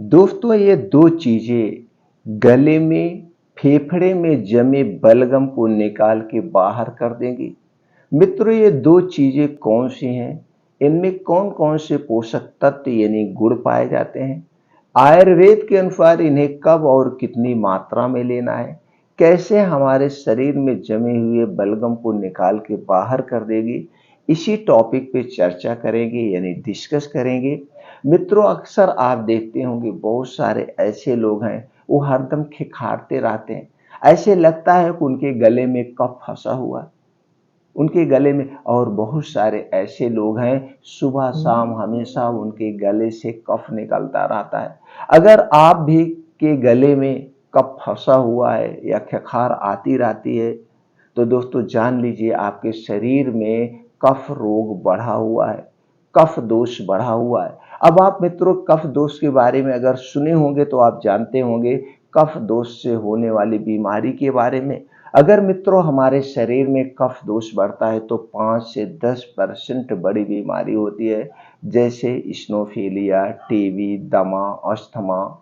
दोस्तों ये दो चीजें गले में फेफड़े में जमे बलगम को निकाल के बाहर कर देंगी। मित्रों ये दो चीजें कौन सी हैं? इनमें कौन कौन से पोषक तत्व यानी गुण पाए जाते हैं? आयुर्वेद के अनुसार इन्हें कब और कितनी मात्रा में लेना है? कैसे हमारे शरीर में जमे हुए बलगम को निकाल के बाहर कर देगी? इसी टॉपिक पे चर्चा करेंगे यानी डिस्कस करेंगे। मित्रों अक्सर आप देखते होंगे बहुत सारे ऐसे लोग हैं, वो हरदम खिखारते रहते हैं। ऐसे लगता है कि उनके गले में कफ फंसा हुआ है, उनके गले में। और बहुत सारे ऐसे लोग हैं सुबह शाम हमेशा उनके गले से कफ निकलता रहता है। अगर आप भी के गले में कफ फंसा हुआ है या खिखार आती रहती है तो दोस्तों जान लीजिए आपके शरीर में कफ रोग बढ़ा हुआ है, कफ दोष बढ़ा हुआ है। अब आप मित्रों कफ दोष के बारे में अगर सुने होंगे तो आप जानते होंगे कफ दोष से होने वाली बीमारी के बारे में। अगर मित्रों हमारे शरीर में कफ दोष बढ़ता है तो 5 से 10% बड़ी बीमारी होती है, जैसे इस्नोफिलिया, टीबी, दमा, अस्थमा,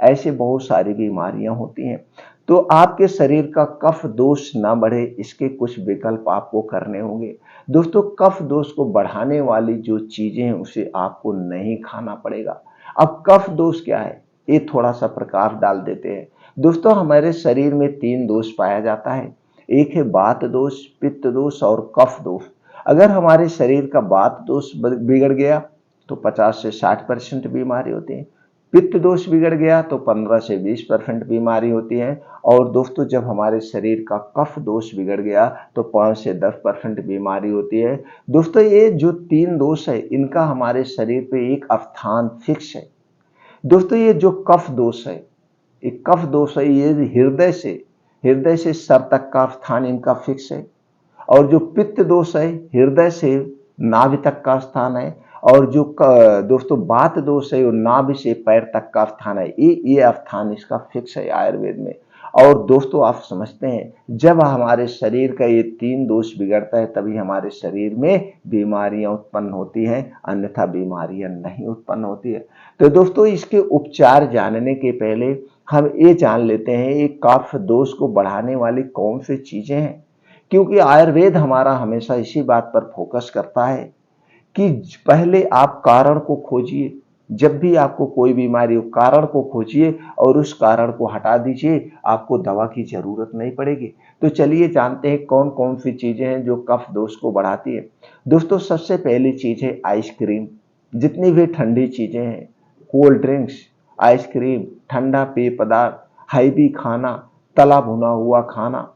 ऐसे बहुत सारी बीमारियां होती हैं। तो आपके शरीर का कफ दोष ना बढ़े इसके कुछ विकल्प आपको करने होंगे। दोस्तों कफ दोष को बढ़ाने वाली जो चीजें हैं उसे आपको नहीं खाना पड़ेगा। अब कफ दोष क्या है ये थोड़ा सा प्रकाश डाल देते हैं। दोस्तों हमारे शरीर में 3 दोष पाया जाता है। एक है वात दोष, पित्त दोष और कफ दोष। अगर हमारे शरीर का वात दोष बिगड़ गया तो 50 से 60% बीमारी होती है। पित्त दोष बिगड़ गया तो 15 से 20% बीमारी होती है। और दोस्तों जब हमारे शरीर का कफ दोष बिगड़ गया तो 5 से 10% बीमारी होती है। दोस्तों ये जो 3 दोष है इनका हमारे शरीर पे एक स्थान फिक्स है। दोस्तों ये जो कफ दोष है, ये कफ दोष है, ये हृदय से सर तक का स्थान इनका फिक्स है। और जो पित्त दोष है हृदय से नाभि तक का स्थान है। और जो दोस्तों वात दोष है वो नाभि से पैर तक का स्थान है। ये स्थान इसका फिक्स है आयुर्वेद में। और दोस्तों आप समझते हैं जब हमारे शरीर का ये 3 दोष बिगड़ता है तभी हमारे शरीर में बीमारियां उत्पन्न होती हैं, अन्यथा बीमारियां नहीं उत्पन्न होती है। तो दोस्तों इसके उपचार जानने के पहले हम ये जान लेते हैं ये कफ दोष को बढ़ाने वाली कौन सी चीजें हैं। क्योंकि आयुर्वेद हमारा हमेशा इसी बात पर फोकस करता है कि पहले आप कारण को खोजिए। जब भी आपको कोई बीमारी हो कारण को खोजिए और उस कारण को हटा दीजिए, आपको दवा की जरूरत नहीं पड़ेगी। तो चलिए जानते हैं कौन कौन सी चीजें हैं जो कफ दोष को बढ़ाती है। दोस्तों सबसे पहली चीज है आइसक्रीम। जितनी भी ठंडी चीजें हैं, कोल्ड ड्रिंक्स, आइसक्रीम, ठंडा पेय पदार्थ, हैवी खाना, तला भुना हुआ खाना,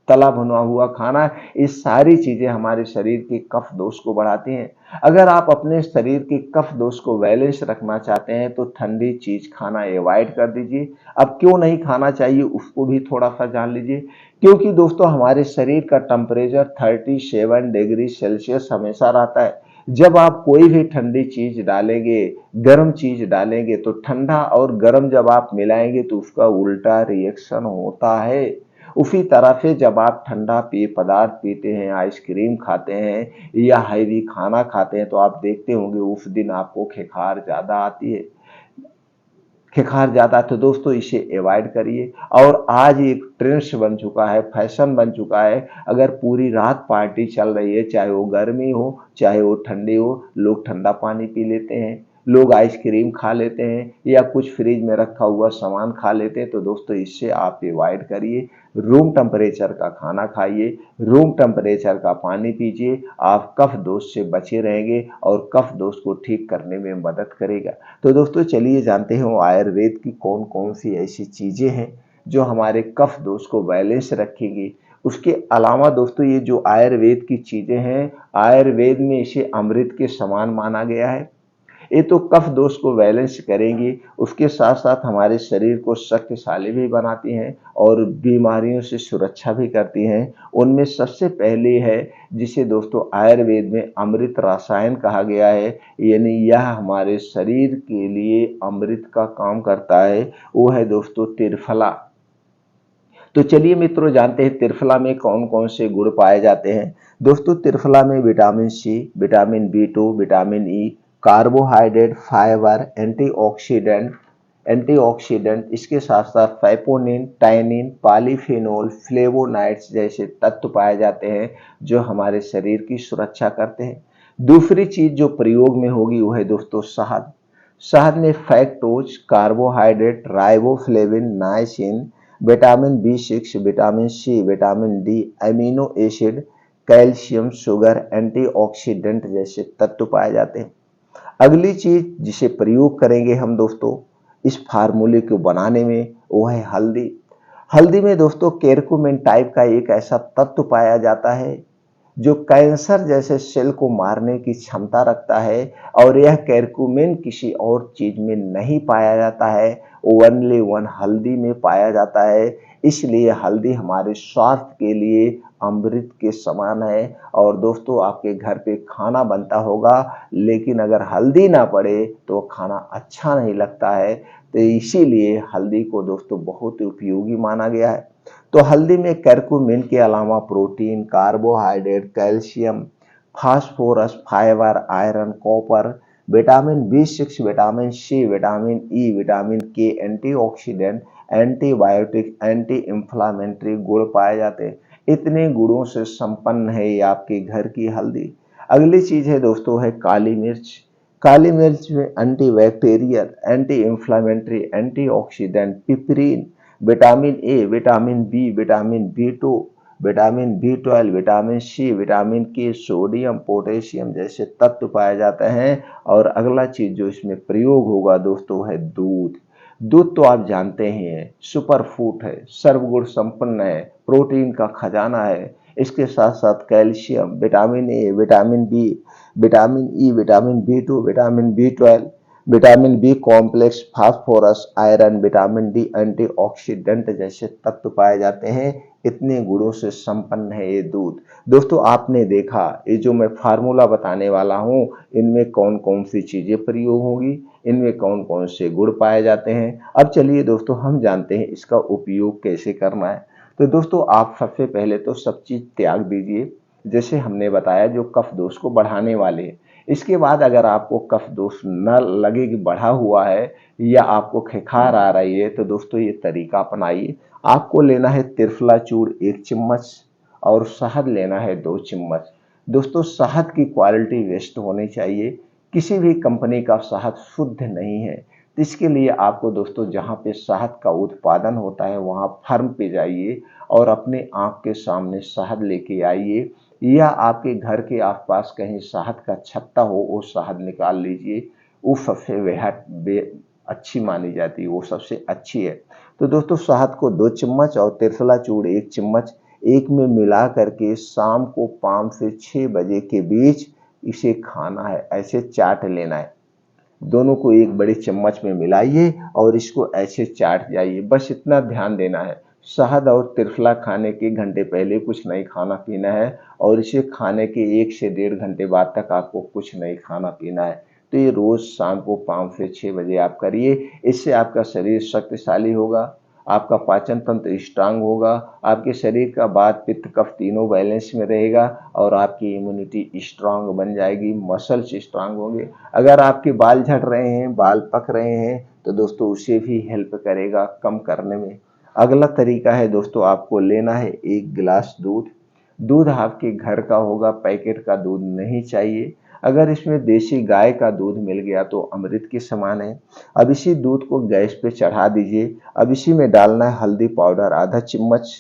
तला भुना हुआ खाना, ये सारी चीजें हमारे शरीर के कफ दोष को बढ़ाती हैं। अगर आप अपने शरीर के कफ दोष को बैलेंस रखना चाहते हैं तो ठंडी चीज खाना अवॉइड कर दीजिए। अब क्यों नहीं खाना चाहिए उसको भी थोड़ा सा जान लीजिए। क्योंकि दोस्तों हमारे शरीर का टेम्परेचर 37 डिग्री सेल्सियस हमेशा रहता है। जब आप कोई भी ठंडी चीज डालेंगे, गर्म चीज डालेंगे तो ठंडा और गर्म जब आप मिलाएंगे तो उसका उल्टा रिएक्शन होता है। उसी तरह से जब आप ठंडा पेय पदार्थ पीते हैं, आइसक्रीम खाते हैं या हैवी खाना खाते हैं तो आप देखते होंगे उस दिन आपको खिखार ज्यादा आती है। खिखार ज्यादा तो दोस्तों इसे अवॉइड करिए। और आज एक ट्रेंड्स बन चुका है, फैशन बन चुका है। अगर पूरी रात पार्टी चल रही है, चाहे वो गर्मी हो चाहे वो ठंडी हो, लोग ठंडा पानी पी लेते हैं, लोग आइसक्रीम खा लेते हैं या कुछ फ्रिज में रखा हुआ सामान खा लेते हैं। तो दोस्तों इससे आप अवॉइड करिए। रूम टेम्परेचर का खाना खाइए, रूम टेम्परेचर का पानी पीजिए। आप कफ दोष से बचे रहेंगे और कफ दोष को ठीक करने में मदद करेगा। तो दोस्तों चलिए जानते हैं आयुर्वेद की कौन कौन सी ऐसी चीजें हैं जो हमारे कफ दोष को बैलेंस रखेगी। उसके अलावा दोस्तों ये जो आयुर्वेद की चीजें हैं, आयुर्वेद में इसे अमृत के समान माना गया है। ये तो कफ दोष को बैलेंस करेंगी, उसके साथ साथ हमारे शरीर को शक्तिशाली भी बनाती हैं और बीमारियों से सुरक्षा भी करती हैं। उनमें सबसे पहली है जिसे दोस्तों आयुर्वेद में अमृत रसायन कहा गया है, यानी यह हमारे शरीर के लिए अमृत का काम करता है, वो है दोस्तों त्रिफला। तो चलिए मित्रों जानते हैं त्रिफला में कौन कौन से गुण पाए जाते हैं। दोस्तों त्रिफला में vitamin C, vitamin B two, vitamin E, carbohydrate, fibre, antioxidant, इसके साथ साथ साइपोनिन, टैनिन, पॉलीफेनोल, फ्लेवोनाइड्स जैसे तत्व पाए जाते हैं जो हमारे शरीर की सुरक्षा करते हैं। दूसरी चीज जो प्रयोग में होगी वो है दोस्तों शहद। शहद में फैक्टोज, carbohydrate, riboflavin, niacin, vitamin B6, vitamin C, vitamin D, amino acid, calcium, sugar, antioxidant जैसे तत्व पाए जाते हैं। अगली चीज जिसे प्रयोग करेंगे हम दोस्तों इस फार्मूले को बनाने में वो है हल्दी। हल्दी में दोस्तों केरकुमिन टाइप का एक ऐसा तत्व पाया जाता है जो कैंसर जैसे सेल को मारने की क्षमता रखता है और यह केरकुमिन किसी और चीज में नहीं पाया जाता है, ओनली वन हल्दी में पाया जाता है। इसलिए हल्दी हमारे स्वास्थ्य के लिए अमृत के समान है। और दोस्तों आपके घर पे खाना बनता होगा लेकिन अगर हल्दी ना पड़े तो खाना अच्छा नहीं लगता है। तो इसीलिए हल्दी को दोस्तों बहुत उपयोगी माना गया है। तो हल्दी में करक्यूमिन के अलावा protein, carbohydrate, calcium, phosphorus, fibre, iron, copper, vitamin B6, vitamin C, vitamin E, vitamin K, antioxidant, antibiotic, anti inflammatory गुण पाए जाते हैं। इतने गुणों से संपन्न है ये आपके घर की हल्दी। अगली चीज है दोस्तों है काली मिर्च। काली मिर्च में antibacterial, anti inflammatory, antioxidant, piperine, vitamin A, vitamin B, vitamin B2, vitamin B12, vitamin C, vitamin K, sodium, potassium जैसे तत्व पाए जाते हैं। और अगला चीज जो इसमें प्रयोग होगा दोस्तों है दूध। दूध तो आप जानते ही हैं सुपर फूड है, सर्वगुण संपन्न है, प्रोटीन का खजाना है। इसके साथ साथ calcium, vitamin A, vitamin B, vitamin E, vitamin B2, vitamin B12, vitamin B complex, phosphorus, iron, vitamin D, antioxidant जैसे तत्व पाए जाते हैं। इतने गुणों से संपन्न है ये दूध। दोस्तों आपने देखा ये जो मैं फार्मूला बताने वाला हूँ इनमें कौन कौन सी चीजें प्रयोग होंगी, इनमें कौन कौन से गुण पाए जाते हैं। अब चलिए दोस्तों हम जानते हैं इसका उपयोग कैसे करना है। तो दोस्तों आप सबसे पहले तो सब चीज त्याग दीजिए जैसे हमने बताया जो कफ दोष को बढ़ाने वाले हैं। इसके बाद अगर आपको कफ दोष न लगे कि बढ़ा हुआ है या आपको खिखार आ रही है तो दोस्तों ये तरीका अपनाइए। आपको लेना है त्रिफला चूर्ण 1 चम्मच और शहद लेना है 2 चम्मच। दोस्तों शहद की क्वालिटी बेस्ट होनी चाहिए, किसी भी कंपनी का शहद शुद्ध नहीं है। तो इसके लिए आपको दोस्तों जहाँ पे शहद का उत्पादन होता है वहाँ फर्म पे जाइए और अपने आँख के सामने शहद लेके आइए या आपके घर के आसपास कहीं शहद का छत्ता हो वो शहद निकाल लीजिए। वो सबसे बेहद अच्छी मानी जाती है, वो सबसे अच्छी है। तो दोस्तों शहद को 2 चम्मच और त्रिफला चूर्ण 1 चम्मच एक में मिला करके शाम को 5 से 6 बजे के बीच इसे खाना है, ऐसे चाट लेना है। दोनों को एक बड़े चम्मच में मिलाइए और इसको ऐसे चाट जाइए, बस इतना ध्यान देना है। शहद और त्रिफला खाने के घंटे पहले कुछ नहीं खाना पीना है और इसे खाने के 1 से 1.5 घंटे बाद तक आपको कुछ नहीं खाना पीना है। तो ये रोज शाम को 5 से 6 बजे आप करिए। इससे आपका शरीर शक्तिशाली होगा, आपका पाचन तंत्र स्ट्रांग होगा, आपके शरीर का वात पित्त कफ तीनों बैलेंस में रहेगा और आपकी इम्यूनिटी स्ट्रांग बन जाएगी, मसल्स स्ट्रांग होंगे। अगर आपके बाल झड़ रहे हैं, बाल पक रहे हैं तो दोस्तों उसे भी हेल्प करेगा कम करने में। अगला तरीका है दोस्तों आपको लेना है 1 गिलास दूध। दूध आपके घर का होगा, पैकेट का दूध नहीं चाहिए। अगर इसमें देसी गाय का दूध मिल गया तो अमृत के समान है। अब इसी दूध को गैस पे चढ़ा दीजिए। अब इसी में डालना है हल्दी पाउडर आधा चम्मच,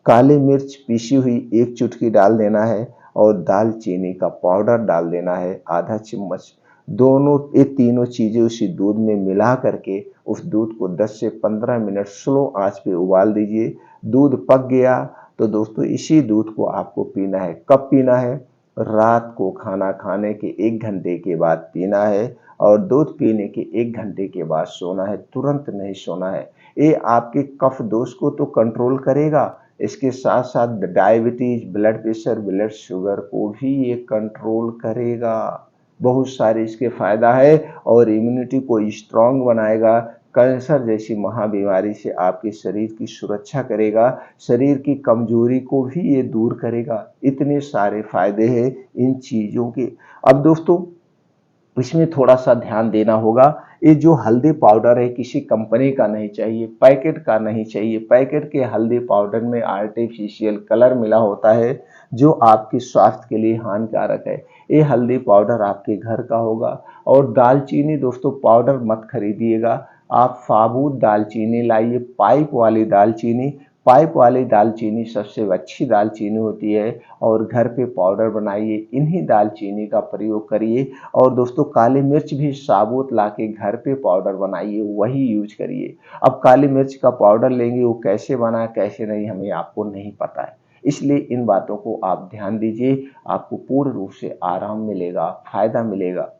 काली मिर्च पीसी हुई 1 चुटकी डाल देना है और दालचीनी का पाउडर डाल देना है आधा चम्मच। दोनों ये तीनों चीजें उसी दूध में मिला करके उस दूध को 10 से 15 मिनट स्लो आंच पे उबाल दीजिए। दूध पक गया तो दोस्तों इसी दूध को आपको पीना है। कब पीना है? रात को खाना खाने के 1 घंटे के बाद पीना है और दूध पीने के 1 घंटे के बाद सोना है, तुरंत नहीं सोना है। ये आपके कफ दोष को तो कंट्रोल करेगा, इसके साथ साथ diabetes, blood pressure, blood sugar को भी ये कंट्रोल करेगा। बहुत सारे इसके फायदा है और इम्यूनिटी को स्ट्रांग बनाएगा। कैंसर जैसी महाबीमारी से आपके शरीर की सुरक्षा करेगा, शरीर की कमजोरी को भी ये दूर करेगा। इतने सारे फायदे हैं इन चीजों के। अब दोस्तों इसमें थोड़ा-सा ध्यान देना होगा। ये जो हल्दी पाउडर है किसी कंपनी का नहीं चाहिए, पैकेट का नहीं चाहिए। पैकेट के हल्दी पाउडर में आर्टिफिशियल कलर मिला होता है, जो आपके स्वास्थ्य के लिए हानिकारक है। ये हल्दी पाउडर आपके घर का होगा। और दालचीनी दोस्तों पाउडर मत खरीदिएगा, आप साबुत दालचीनी लाइए, पाइप वाली दालचीनी। पाइप वाली दालचीनी सबसे अच्छी दालचीनी होती है और घर पे पाउडर बनाइए, इन्हीं दालचीनी का प्रयोग करिए। और दोस्तों काली मिर्च भी साबुत लाके घर पे पाउडर बनाइए, वही यूज करिए। अब काली मिर्च का पाउडर लेंगे, वो कैसे बना कैसे नहीं हमें आपको नहीं पता है, इसलिए इन बातों को आप ध्यान दीजिए। आपको पूर्ण रूप से आराम मिलेगा, फायदा मिलेगा।